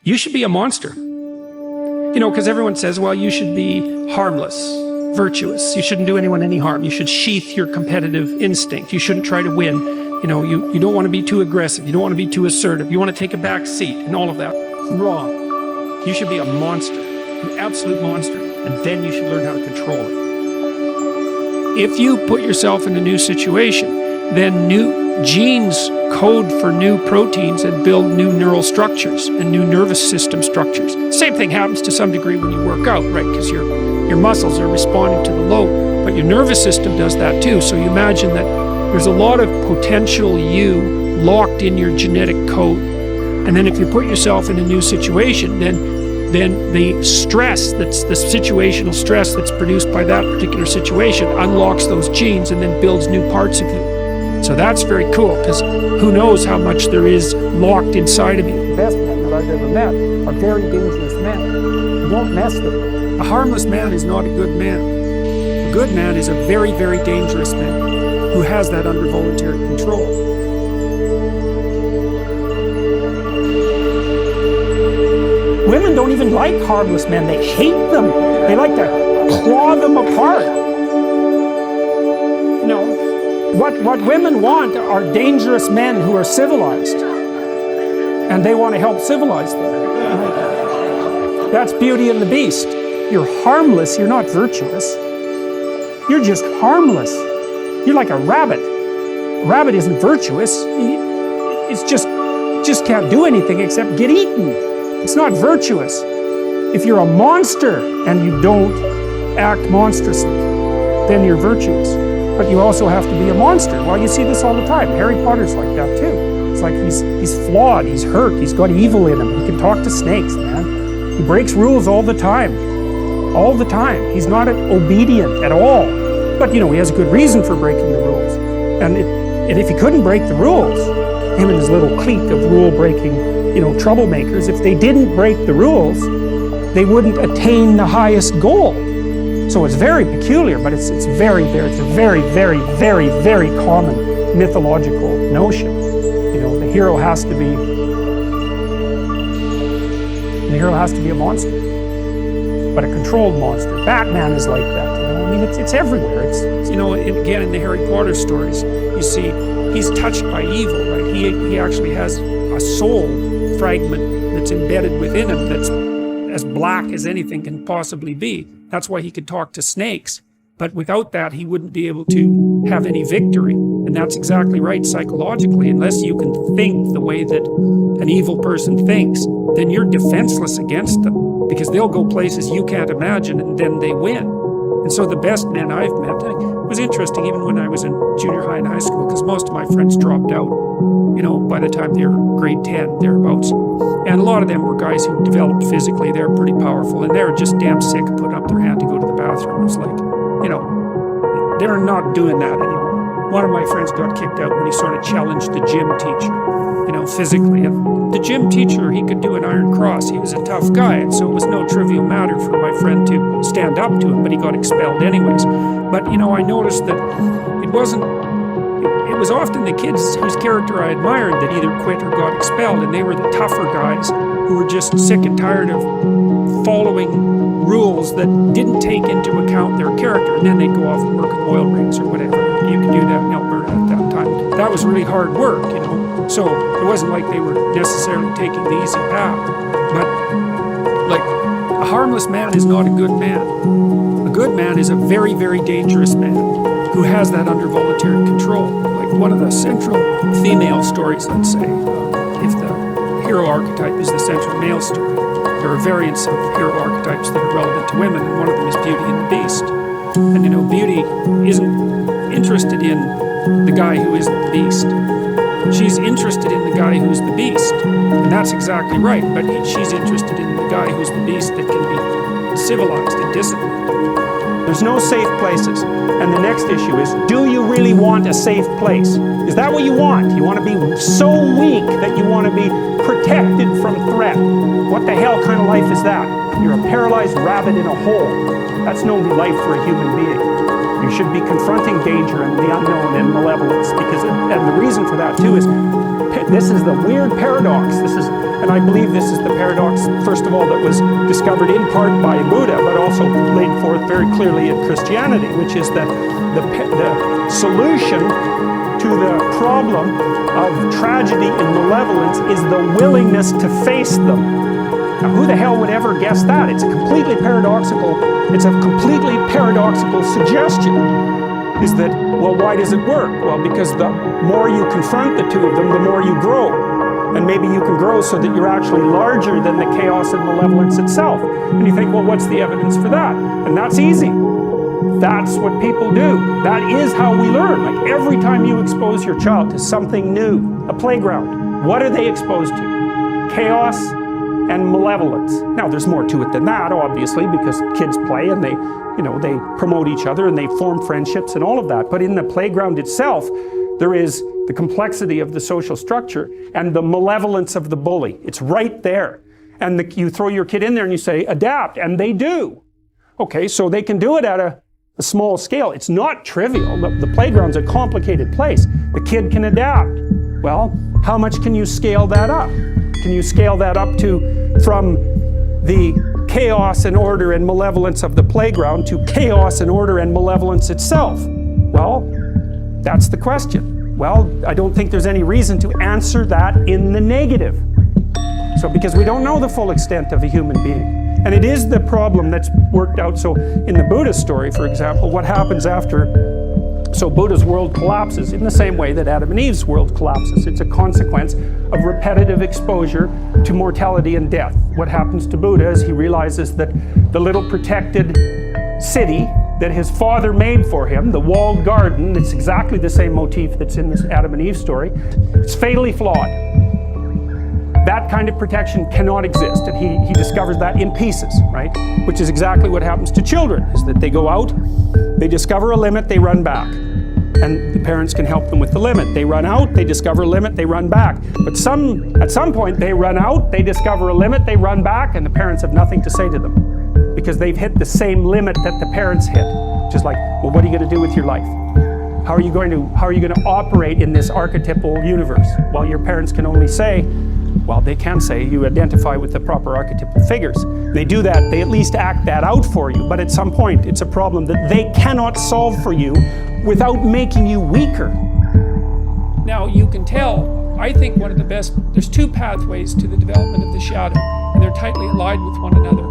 You should be a monster. You know, because everyone says, well, you should be harmless, virtuous. You shouldn't do anyone any harm. You should sheath your competitive instinct. You shouldn't try to win. You know, you don't want to be too aggressive. You don't want to be too assertive. You want to take a back seat and all of that. Wrong. You should be a monster, an absolute monster, and then you should learn how to control it. If you put yourself in a new situation, then new genes code for new proteins and build new neural structures and new nervous system structures. Same thing happens to some degree when you work out, right? Because your muscles are responding to the load, but your nervous system does that too. So you imagine that there's a lot of potential you locked in your genetic code. And then if you put yourself in a new situation, then the stress, that's the situational stress that's produced by that particular situation, unlocks those genes and then builds new parts of you. So that's very cool, because who knows how much there is locked inside of you. The best men that I've ever met are very dangerous men. You don't mess with them. A harmless man is not a good man. A good man is a very, very dangerous man who has that under voluntary control. Women don't even like harmless men. They hate them. They like to claw them apart. You know, what women want are dangerous men who are civilized. And they want to help civilize them. That's Beauty and the Beast. You're harmless, you're not virtuous. You're just harmless. You're like a rabbit. A rabbit isn't virtuous. It's just can't do anything except get eaten. It's not virtuous. If you're a monster and you don't act monstrously, then you're virtuous. But you also have to be a monster. Well, you see this all the time. Harry Potter's like that too. It's like he's flawed, he's hurt, he's got evil in him. He can talk to snakes, man. He breaks rules all the time. All the time. He's not obedient at all. But, you know, he has a good reason for breaking the rules. And if he couldn't break the rules, him and his little clique of rule-breaking, you know, troublemakers, if they didn't break the rules, they wouldn't attain the highest goal. So it's very peculiar, but it's a very, very common mythological notion. You know, the hero has to be a monster, but a controlled monster. Batman is like that. You know, I mean, it's everywhere. It's you know, again in the Harry Potter stories, you see he's touched by evil, right? He actually has a soul fragment that's embedded within him that's as black as anything can possibly be. That's why he could talk to snakes. But without that, he wouldn't be able to have any victory. And that's exactly right psychologically. Unless you can think the way that an evil person thinks, then you're defenseless against them, because they'll go places you can't imagine and then they win. And so the best men I've met, it was interesting even when I was in junior high and high school, because most of my friends dropped out, you know, by the time they were grade 10, thereabouts. And a lot of them were guys who developed physically. They were pretty powerful, and they were just damn sick of putting up their hand to go to the bathroom. It was like, you know, they're not doing that anymore. One of my friends got kicked out when he sort of challenged the gym teacher, you know, physically. And the gym teacher, he could do an iron cross. He was a tough guy, and so it was no trivial matter for my friend to stand up to him, but he got expelled anyways. But, you know, I noticed that it was often the kids whose character I admired that either quit or got expelled, and they were the tougher guys who were just sick and tired of following rules that didn't take into account their character, and then they'd go off and work in oil rigs or whatever. You could do that in Alberta at that time. That was really hard work, you know. So it wasn't like they were necessarily taking the easy path. But, like, a harmless man is not a good man. A good man is a very, very dangerous man who has that under voluntary control. Like one of the central female stories, let's say, if the hero archetype is the central male story, there are variants of hero archetypes that are relevant to women, and one of them is Beauty and the Beast. And, you know, Beauty isn't interested in the guy who isn't the beast. She's interested in the guy who's the beast. And that's exactly right, but she's interested in the guy who's the beast that can be civilized and disciplined. There's no safe places. And the next issue is, do you really want a safe place? Is that what you want? You want to be so weak that you want to be protected from threat? What the hell kind of life is that? You're a paralyzed rabbit in a hole. That's no life for a human being. You should be confronting danger and the unknown and malevolence, because and the reason for that too is, this is the weird paradox. This is And I believe this is the paradox, first of all, that was discovered in part by Buddha, but also laid forth very clearly in Christianity, which is that the solution to the problem of tragedy and malevolence is the willingness to face them. Now, who the hell would ever guess that? It's a completely paradoxical suggestion. Is that, well, why does it work? Well, because the more you confront the two of them, the more you grow. And maybe you can grow so that you're actually larger than the chaos and malevolence itself. And you think, well, what's the evidence for that? And that's easy. That's what people do. That is how we learn. Like every time you expose your child to something new, a playground, what are they exposed to? Chaos and malevolence. Now, there's more to it than that, obviously, because kids play and they promote each other and they form friendships and all of that. But in the playground itself, there is the complexity of the social structure and the malevolence of the bully. It's right there. And you throw your kid in there and you say, adapt, and they do. Okay, so they can do it at a small scale. It's not trivial. The playground's a complicated place. The kid can adapt. Well, how much can you scale that up? Can you scale that up from the chaos and order and malevolence of the playground to chaos and order and malevolence itself? Well, that's the question. Well, I don't think there's any reason to answer that in the negative. So, because we don't know the full extent of a human being. And it is the problem that's worked out. So, in the Buddha story, for example, what happens after... So Buddha's world collapses in the same way that Adam and Eve's world collapses. It's a consequence of repetitive exposure to mortality and death. What happens to Buddha is he realizes that the little protected city that his father made for him, the walled garden, it's exactly the same motif that's in this Adam and Eve story, it's fatally flawed. That kind of protection cannot exist, and he discovers that in pieces, right? Which is exactly what happens to children, is that they go out, they discover a limit, they run back. And the parents can help them with the limit. They run out, they discover a limit, they run back. But at some point, they run out, they discover a limit, they run back, and the parents have nothing to say to them. Because they've hit the same limit that the parents hit. Just like, well, what are you going to do with your life? How are you going to operate in this archetypal universe? Well, your parents can only say, well, they can say you identify with the proper archetypal figures. They do that, they at least act that out for you, but at some point it's a problem that they cannot solve for you without making you weaker. Now, you can tell, I think one of the best, there's two pathways to the development of the shadow, and they're tightly allied with one another.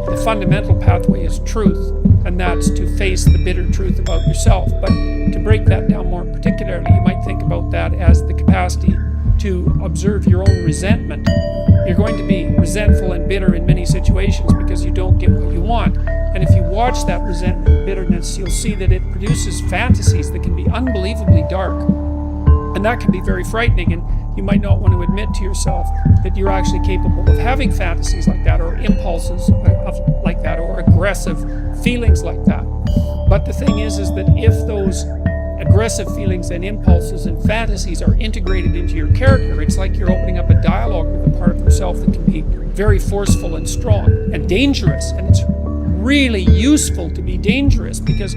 The fundamental pathway is truth, and that's to face the bitter truth about yourself. But to break that down more particularly, you might think about that as the capacity to observe your own resentment. You're going to be resentful and bitter in many situations because you don't get what you want. And if you watch that resentment and bitterness, you'll see that it produces fantasies that can be unbelievably dark. And that can be very frightening, and you might not want to admit to yourself that you're actually capable of having fantasies like that, or impulses like that, or aggressive feelings like that. But the thing is that if those aggressive feelings and impulses and fantasies are integrated into your character, it's like you're opening up a dialogue with a part of yourself that can be very forceful and strong and dangerous. And it's really useful to be dangerous, because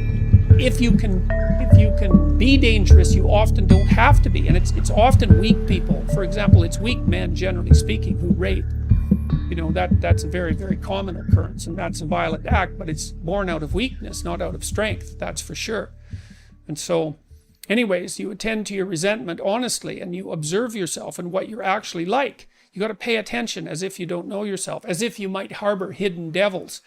if you can be dangerous, you often don't have to be. And it's often weak people. For example, it's weak men, generally speaking, who rape. That's a very, very common occurrence, and that's a violent act, but it's born out of weakness, not out of strength, that's for sure. And so, anyways, you attend to your resentment honestly, and you observe yourself and what you're actually like. You got to pay attention as if you don't know yourself, as if you might harbor hidden devils.